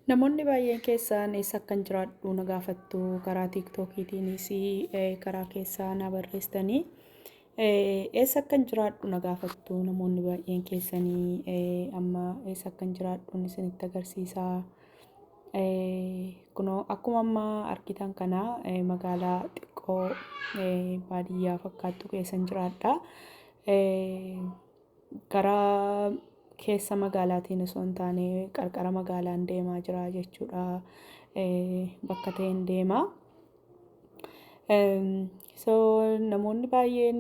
Namoonni baay'een keessaan eessa akkan jiraadhu na gaafattu karaa tiiktookiitiinis karaa keessaa na barreessitanii eessa akkan jiraadhu na gaafattu namoonni baay'een keessanii amma eessa akkan jiraadhu isinitti agarsiisaa. Kunoo akkuma amma argitan kana magaalaa xiqqoo baadiyyaa fakkaattu keessan jiraadha. Karaa keessa magaalaatiin osoo hin taane qarqara magaalaan deemaa jira jechuudha. Bakka ta'een deema. So namoonni baay'een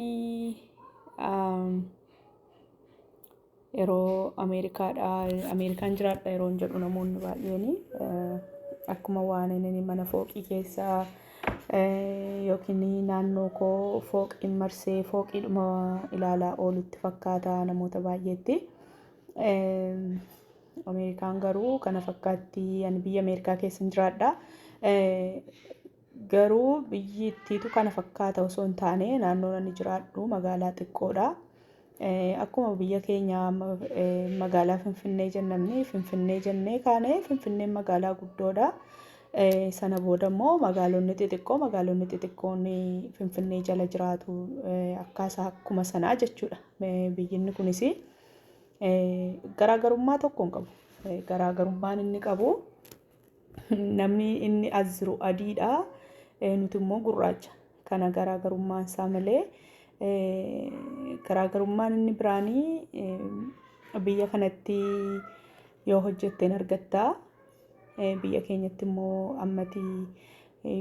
yeroo Ameerikaan jiraadha yeroo jedhu namoonni baay'een akkuma waan inni mana fooqii keessaa yookiin naannoo koo fooqiin marsee fooqiidhuma ilaalaa oolutti fakkaata namoota baay'eetti. Ameerikaan garuu kana fakkaatti ani biyya Ameerikaa keessa jiraadha. Garuu biyyittiitu kana fakkaata osoo hin taane naannoon ani jiraadhu magaalaa xiqqoodha. Akkuma biyya keenya magaalaa Finfinnee jennamni Finfinnee jennee kaane Finfinneen magaalaa guddoodha. Sana booda immoo magaalonni xixiqqoon Finfinnee jala jiraatu akkuma sanaa jechuudha. Biyyinni kunis garaagarummaa tokko hin qabu. Garaagarummaan inni qabu namni inni as jiru adiidha. Nuti immoo gurraacha. Kana garaagarummaan isaa malee garaagarummaan inni biraanii biyya kanatti yoo hojjetteen argatta. Biyya keenyatti immoo ammati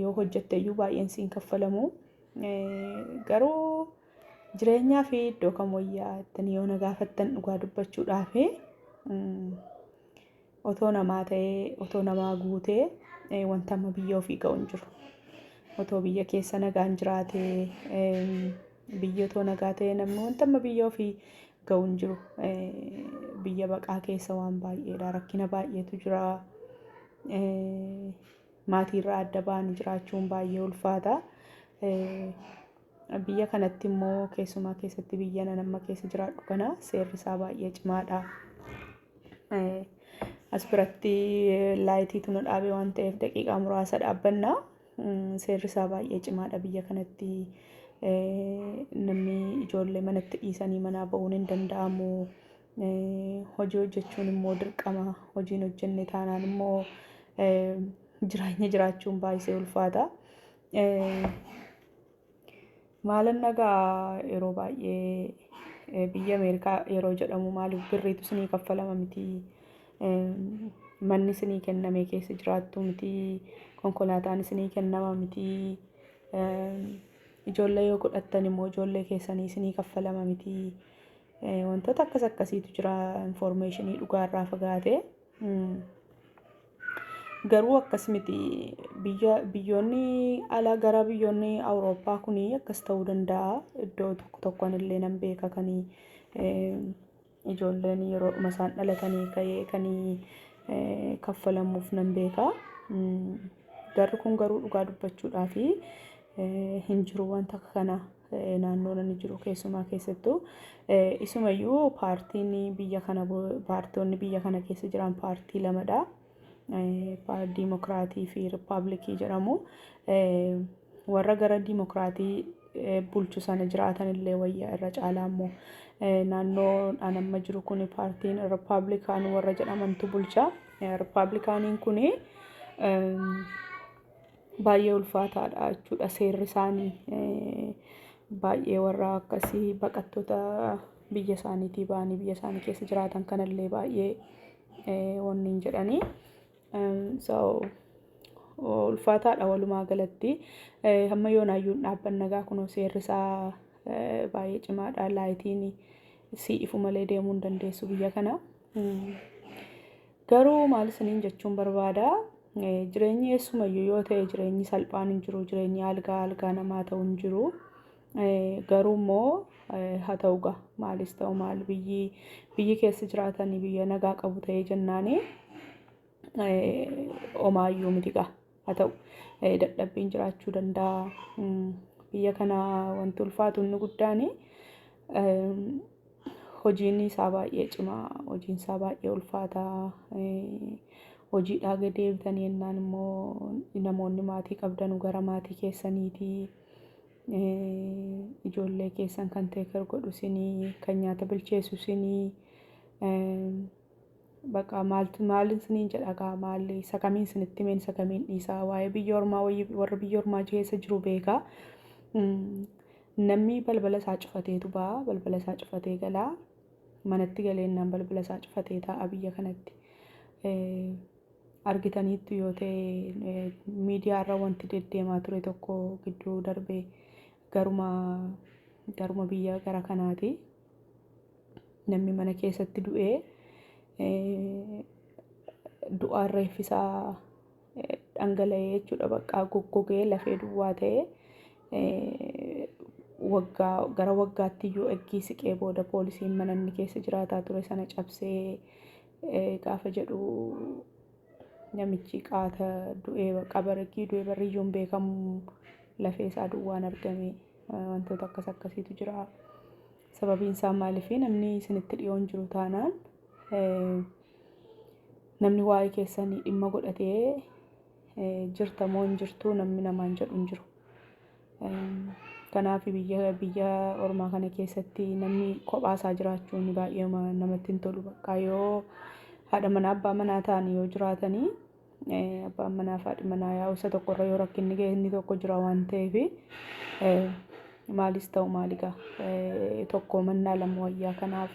yoo hojjette iyyuu baay'een siin kaffalamu. Garuu jireenyaa fi iddoo kam wayyaa ittanii yoo na gaafattan dhugaa dubbachuudhaaf otoo namaa ta'ee otoo namaa guutee wanta amma biyya ofii ga'u hin jiru. Otoo biyya keessa nagaan jiraatee biyya otoo nagaa ta'ee namni wanta amma biyya ofii ga'u hin jiru. Biyya baqaa keessa waan baay'eedha. Rakkina baay'eetu jira. Maatiirraa adda ba'anii jiraachuun baay'ee ulfaata. Biyya kanatti immoo keessumaa keessatti biyya amma keessa jiraadhu kana seerri isaa baay'ee cimaadha. As biratti laayitiitu nu dhaabe waan ta'eef daqiiqaa muraasa dhaabbanna. Seerri isaa baay'ee cimaadha biyya kanatti. Namni ijoollee manatti dhiisanii manaa ba'uun hin danda'amu. Hojii hojjechuun immoo dirqama. Hojiin hojjenne taanaan immoo jireenya jiraachuun baay'ee ulfaata. Maalan nagaa yeroo baay'ee biyya Ameerikaa yeroo jedhamu maaliif birriitu isinii kaffalama miti. Manni isinii kenname keessa jiraattu miti. Konkolaataan isinii kennama miti. Ijoollee yoo godhattan immoo ijoollee keessanii isinii kaffalama miti. Wantoota akkasiitu jira informationii dhugaarraa fagaate. Garuu akkas miti biyyoonni alaa gara biyyoonni Awurooppaa kuni akkas ta'uu danda'a. Iddoo tokkoon illee nan beeka kan ijoolleen yeroodhuma isaan dhalatanii ka'ee kan kaffalamuuf nan beeka. Garri kun garuu dhugaa dubbachuudhaaf hin jiru wanta kana naannoo inni jiru keessumaa keessattuu. Isumayyuu paartiin biyya kana paartonni biyya kana keessa jiran paartii lamadha. Diimokiraatii fi Rippaabilikii jedhamu. Warra gara diimokiraatii bulchu sana jiraatan illee wayyaa irra caalaa immoo naannoo an amma jiru kun paartiin Rippaablikaan warra jedhamantu bulcha. Rippaabilikaaniin kun baay'ee ulfaataadha jechuudha. Seerri isaanii baay'ee warra akkasii baqattoota biyya isaaniitii ba'anii biyya isaanii keessa jiraatan kanallee baay'ee wanni jedhanii. So ulfaataadha walumaa galatti. Hamma yoonaayyuu dhaabbanni nagaa kunoo seerri isaa baay'ee cimaadha. Laayitiin si'ifu malee deemuu hin dandeessu biyya kana. Garuu maal isiniin jechuun barbaada. Jireenyi eessumayyuu yoo ta'e jireenyi salphaan hin jiru. Jireenyi algaa namaa ta'u hin jiru. Garuu immoo haa ta'u gaa maalis ta'u maal biyyi keessa jiraatanii biyya nagaa qabu ta'ee jennaanii omaayyuu miti gaa haa ta'u dadhabbiin jiraachuu danda'a. Biyya kana wanti ulfaatu inni guddaan hojiin isaa baay'ee cimaa, hojiin isaa baay'ee ulfaataa. hojiidhaa gad deebitanii jennaan immoo namoonni maatii qabdanuu gara maatii keessaniitii ijoollee keessan kan teekar godhu isinii kan nyaata bilcheessu isinii bakka maalin isiniin jedhagaa maalli isa kamiin isinitti himeen isa kamiin dhiisaa waa'ee biyya ormaa warra biyya ormaa keessa jiru beekaa. Namni balbala isaa cufateetu ba'a balbala isaa cufatee galaa manatti galeennaan balbala isaa cufatee taa'a biyya kanatti. Argitaniittu yoo ta'e miidiyaarra wanti deddeemaa ture tokko gidduu darbee garuma biyya gara kanaati. Namni mana keessatti du'ee du'aan reeffisaa dhangala'ee jechuudha bakka goggogee lafee duwwaa ta'ee gara waggaatti iyyuu eggii siqee booda poolisiin mana inni keessa jiraataa ture sana cabsee gaafa jedhu namichi qaata du'ee qabargii du'ee barriyyuun beekamu lafee isaa duwwaan argame wantoota akkasiitu jira. Sababiin isaa maaliif namni isinitti dhiyoon jiru taanaan namni waa'ee keessanii dhimma godhatee jirtamoo hin jirtuu namni namaan jedhu hin jiru. Kanaaf biyya ormaa kana keessatti namni kophaasaa jiraachuun baay'ee namatti hin tolu. Bakka yoo haadha manaa abbaa manaa ta'anii yoo jiraatanii abbaan manaa fi haadhi manaa yaa'u isa tokkorra yoo rakkinni ga'e inni tokko jira waan ta'eef maalis ta'u maaligaa tokko mannaa lama wayyaa kanaaf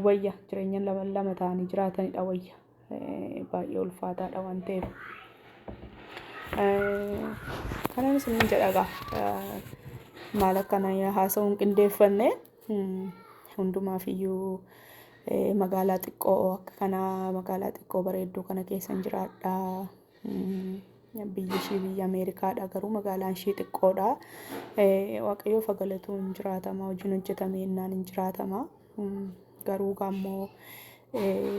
wayya jireenya lama ta'anii jiraatanidha wayya baay'ee ulfaataadha waan ta'eef. Kanan isiniin jedhagaa maal akkana haasa'uun qindeeffanne hundumaaf iyyuu magaalaa xiqqoo akka kanaa magaalaa xiqqoo bareedduu kana keessan jiraadha. Biyyi ishii biyya Ameerikaadha garuu magaalaan ishii xiqqoodha. Waaqayyoof galatuun jiraatama hojiin hojjetame jennaan hin jiraatama. Garuu gaammoo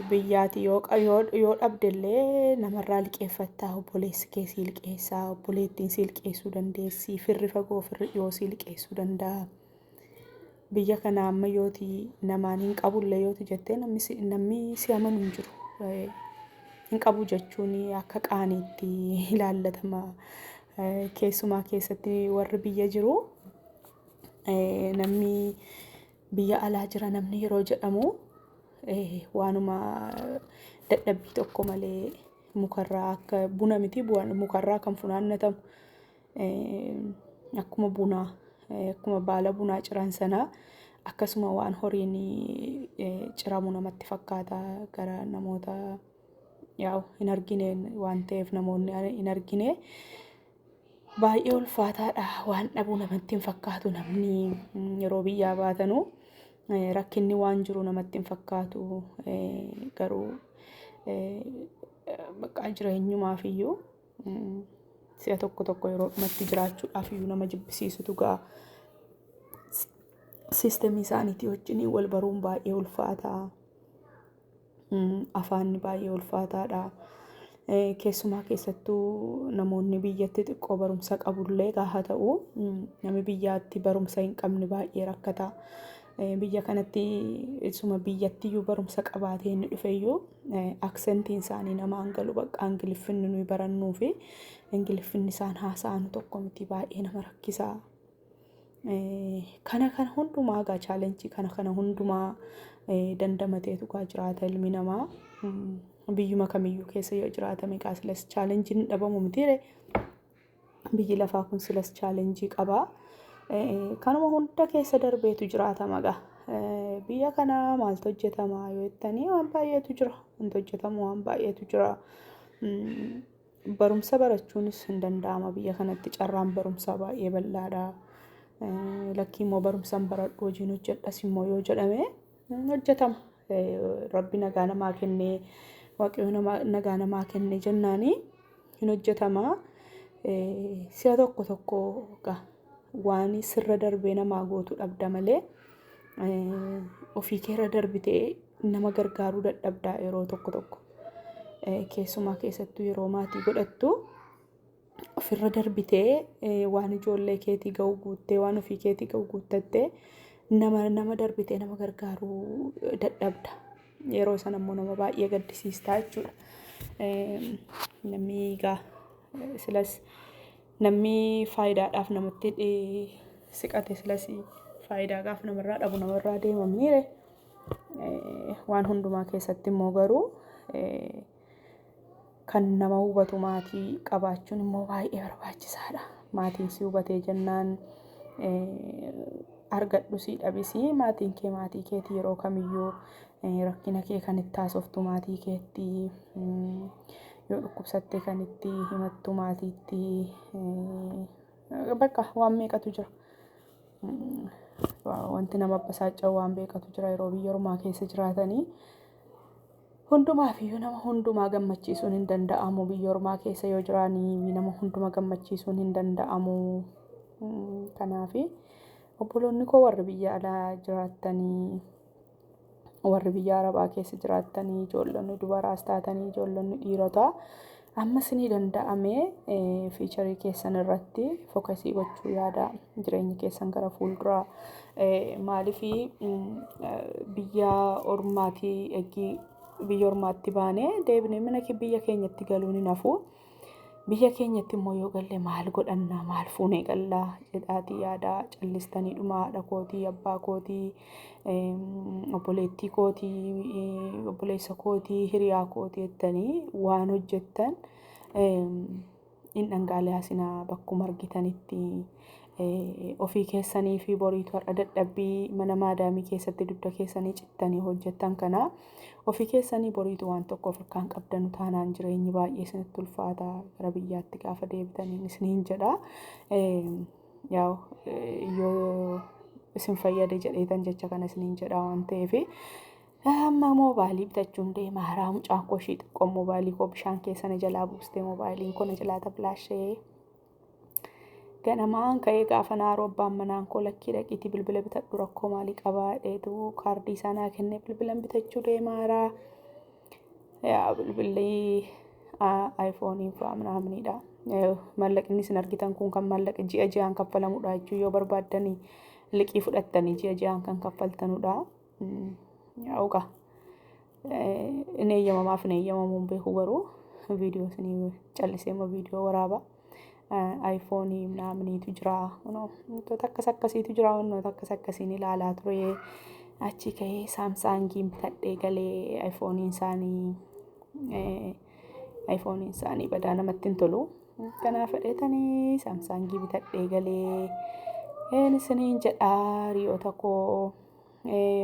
biyyaati yoo dhabdellee namarraa liqeeffattaa obboleessi kee si liqeessaa obboleettiin si liqeessuu dandeessi firri fagoo firri dhiyoo si liqeessuu danda'a. Biyya kana amma yooti namaan hin qabullee yooti jettee namni si amanu hin jiru. Hin qabu jechuun akka qaaniitti ilaallatama. Keessumaa keessatti warri biyya jiru namni biyya alaa jira namni yeroo jedhamu waanuma dadhabbii tokko malee mukarraa akka buna miti mukarraa kan funaannatamu akkuma bunaa akkuma baala bunaa ciran sanaa akkasuma waan horiin ciramu namatti fakkaata gara namoota yaa'u hin argine waan ta'eef namoonni hin argine baay'ee ulfaataadha waan dhabuu namatti hin fakkaatu namni yeroo biyyaa baatanu rakkinni waan jiru namatti hin fakkaatu garuu bakka jireenyumaaf iyyuu si'a tokko yeroo dhumatti jiraachuudhaaf iyyuu nama jibbisiisutu ga'a. Siistemii isaaniitii wajjin wal baruun baay'ee ulfaataa. Afaanni baay'ee ulfaataadha. Keessumaa keessattuu namoonni biyyatti xiqqoo barumsa qabullee gaafa ta'u namni biyyaatti barumsa hin qabne baay'ee rakkata. Biyya kanatti isuma biyyattiyyuu barumsa qabaatee inni dhufeyyuu aksentiin isaanii nama hangalu bakka Ingiliffinni nuyi barannuu fi Ingiliffinni isaan haasa'an tokko miti baay'ee nama rakkisaa. Kana hundumaa gaa chaalenjii kana hundumaa dandamateetu gaa jiraata ilmi namaa. Biyyuma kamiyyuu keessa yoo jiraatame gaa silas chaalenjiin dhabamu mitiire biyyi lafaa kun silas chaalenjii qabaa. Kanuma hunda keessa darbeetu jiraatama gaa. Biyya kana maaltu hojjetama yoo jettanii waan baay'eetu jira. Wanti hojjetamu waan baay'eetu jira. Barumsa barachuunis hin danda'ama biyya kanatti carraan barumsaa baay'ee bal'aadha. Lakkii immoo barumsaan baradhu hojiin hojjedhas immoo yoo jedhame hojjetama. Rabbi nagaa namaa kennee waaqayyo nagaa namaa kennee jennaanii hin hojjetama. Si'a tokko gaa waan sirra darbee namaa gootu dhabda malee ofii keerra darbitee nama gargaaruu dadhabdaa yeroo tokko. Keessumaa keessattuu yeroo maatii godhattu ofirra darbitee waan ijoollee keetii ga'u guuttee waan ofii keetii ga'u guuttattee nama darbitee nama gargaaruu dadhabda. yeroo sana immoo nama baay'ee gaddisiistaa jechuudha. Namni egaa silas namni faayidaadhaaf namatti siqate silas faayidaa gaaf namarraa dhabu namarraa deemamniire waan hundumaa keessatti immoo garuu kan nama hubatu maatii qabaachuun immoo baay'ee barbaachisaadha. Maatiin si hubatee jennaan argadhu si dhabisi maatiin kee maatii keetii yeroo kamiyyuu rakkina kee kan itti haasoftu maatii keetti yoo dhukkubsatte kan itti himattu maatiitti bakka waan meeqatu jira. Wanti nama basaachaa waan beekatu jira yeroo biyya ormaa keessa jiraatanii hundumaaf iyyuu nama hundumaa gammachiisuun hin danda'amu. Biyya ormaa keessa yoo jiraanii nama hundumaa gammachiisuun hin danda'amu. Kanaaf obboloonni koo warri biyya alaa jiraatanii warri biyya arabaa keessa jiraatanii ijoollonni dubaraas taatanii ijoollonni dhiirotaa ammas ni danda'ame fiicharii keessan irratti fookasii gochuu yaada jireenya keessan gara fuulduraa maaliif biyya ormaatii eegi biyya ormaatti baanee deebinee mana biyya keenyatti galuun hin hafu. Biyya keenyatti immoo yoo galle maal godhanna maal fuunee gallaa jedhaatii yaada callistanii dhuma haadha kootii abbaa kootii obboleettii kootii obboleessa kootii hiriyaa kootii jettanii waan hojjettan hin dhangaalaasinaa bakkuma argitanitti ofii keessanii fi boriitu har'a dadhabbii mana maadaamii keessatti dugda keessanii cittanii hojjettan kana ofii keessanii boriitu waan tokko ofirkaan qabdanu taanaan jireenyi baay'ee isinitti ulfaata gara biyyaatti gaafa deebitanii isiniin jedha. Yoo isin fayyade jedheetan jecha kana isiniin jedha waan ta'eef amma mobaayilii bitachuun deema haaraa mucaan koo ishii xiqqoo mobaayilii koo bishaan keessa na jalaa buustee moobaayiliin koo na jalaa tablaashee ganamaan ka'ee gaafa naaroo abbaan manaan koo lakkii dhaqiitii bilbila bitadhu rakkoo maalii qabaa dheetu kaardii isaa naa kennee bilbilan bitachuu deemaaraa bilbilli iPhone fa'aa manaamniidha. Mallaqni isin argitan kun kan mallaqa ji'a ji'aan kaffalamudha jechuun yoo barbaaddanii liqii fudhattanii ji'a ji'aan kan kaffaltanudha. Yookaan inni eeyyamamaaf inni eeyyamamuun beeku garuu viidiyoo isinii callisee immoo viidiyoo waraaba. iPhone manaamniitu jira. Wantoota akkas akkasiitu jira. Wantoota akkas akkasiin ilaalaa ture. Achi ka'ee Saamsaangiin bitadhee galee iPhone isaanii badaa namatti hin tolu. Kanaaf fedheetanii Saamsaangii bitadhee galee isiniin jedhaa hiriyoota koo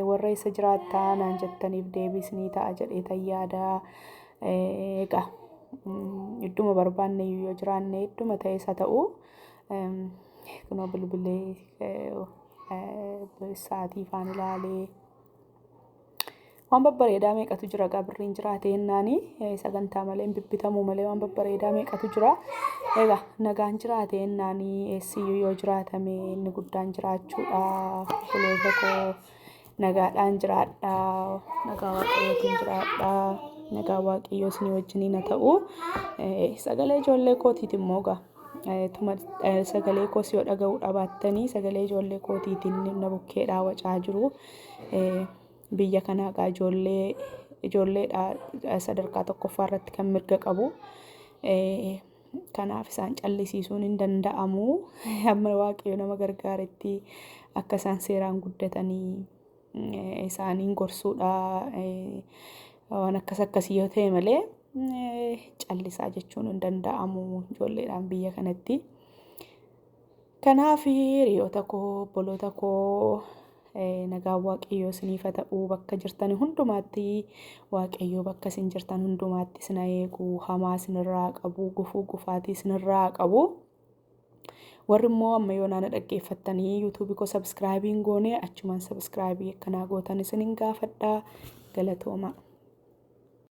warra isa jiraattaa naan jettaniif deebisnii ta'a jedheetan yaada. Egaa idduma barbaanne yoo jiraanne idduma ta'es haa ta'u kunoo bilbilee sa'aatii faan ilaalee waan babbareedaa meeqatu jira gaabirriin jiraate jennaanii sagantaa malee bibbitamuu malee waan babbareedaa meeqatu jira. Egaa nagaan jiraate jennaanii eessiyyuu yoo jiraatame inni guddaan jiraachuudha. Obboloota koo nagaadhaan jiraadha. Nagaa waaqayyootiin jiraadha. Nagaa waaqayyoo isinii wajjiniin haa ta'u. Sagalee ijoollee kootiitiin immoo sagalee koos yoo dhaga'uu dhaabattanii sagalee ijoollee kootiitiin na bukkee dhaawachaa jiru. Biyya kanaa egaa ijoolleedha sadarkaa tokkoffaa irratti kan mirga qabu. Kanaaf isaan callisiisuun hin danda'amu. Amma waaqayyo nama gargaaretti akka isaan seeraan guddatanii isaaniin gorsuudha. Waan akkas akkasii yoo ta'e malee callisaa jechuun hin danda'amu ijoolleedhaan biyya kanatti. Kanaaf hiriyoota koo obboloota koo nagaa waaqayyoo isiniif haa ta'u bakka jirtan hundumaatti waaqayyoo bakka isin jirtan hundumaatti isin eegu hamaa isinirraa qabu gufuu gufaatii isinirraa qabu. Warri immoo amma yoo naana dhaggeeffattanii YouTube koo subscribe goone achumaan subscribe akkanaa gootan isinin gaafadha. Galatooma.